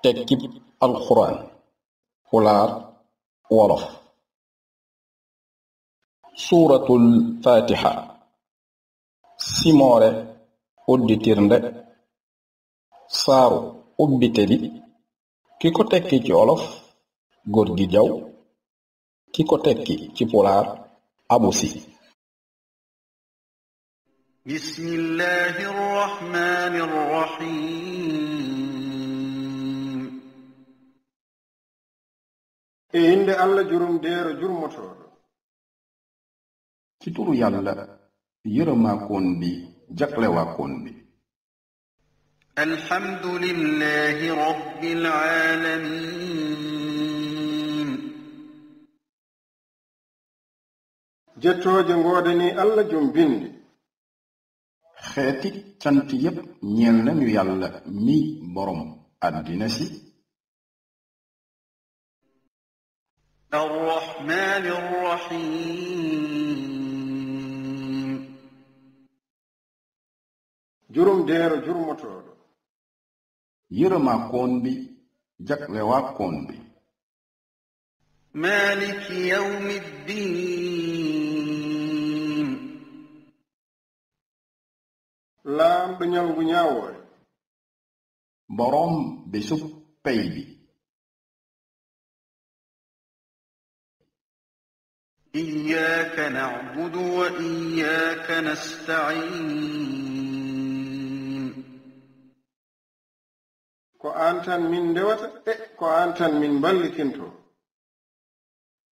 tekkib alxuraan pulaar wolof suuratul faatiha simoore udditirnde saaru ubbiteli ki ko tekki ci wolof Gorgui Diaw ki ko tekki ci pulaar Abou Sy bismillahi rrahmani rrahim e inde Allah jurumdeero jurmotooɗo ci turu yàlla yërëmaakoon bi jaglewaakoon bi alhamdulillahi rabbil alamin jettooje ngoodani Allah jom bindi xeeti cant yépp ñeel nañu yàlla mi boroom àddina si arrahmani rrahim jurumdeero jurmotooɗo yërëmaakoon bi jaglewaakoon bi maliki yawmi ddin laamɗo ñalngu ñaawoore boroom bésub pey bi iyyaka na'budu wa iyyaka nasta'in ko aan tan min ndewata ko aan tan min ballikinto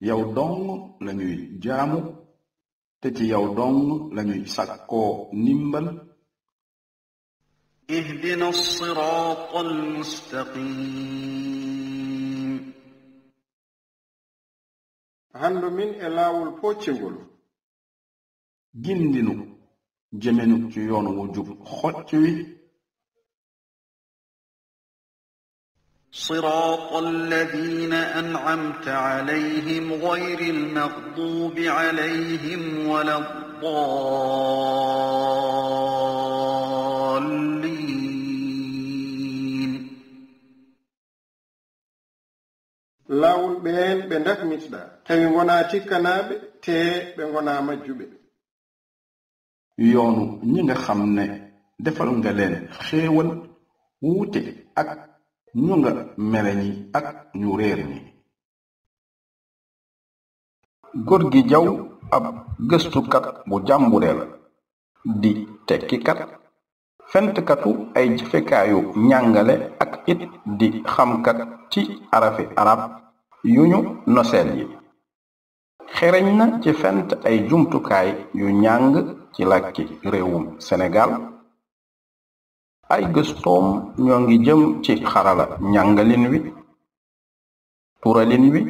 yow dong lañuy jaamu te ci yow dong lañuy sakkoo ndimbal ihdina as-sirata al-mustaqim hando min e laawol poccingol gindinu jëmenu ci yoon wu jub xocc wi صراط الذين أنعمت عليهم غير المغضوب عليهم ولا الضالين laawol ɓeen ɓe ndakmitiɗa tawi wonaa tikkanaaɓe te ɓe ngonaa majjuɓe yoonu ñi nga xam ne defal nga leen xéewal wuute ak ñu nga mere ñi ak ñu réer ñi Gorgui Diaw ab gëstukat bu jàmbure la di tekkikat fentkatu ay jëfekaayu njàngale ak it di xamkat ci arafi arab yu ñu noseel yi xereñ na ci fent ay jumtukaay yu njàng ci làkki réewum Sénégal ay gëstoom ñoo ngi jëm ci xarala njàngalin wi turalin wi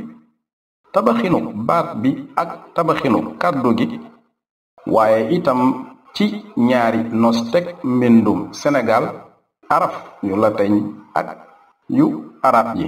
tabaxinu baat bi ak tabaxinu kàddu gi waaye itam ci ñaari nostek mbindum Sénégal araf yu lateñ ak yu arab yi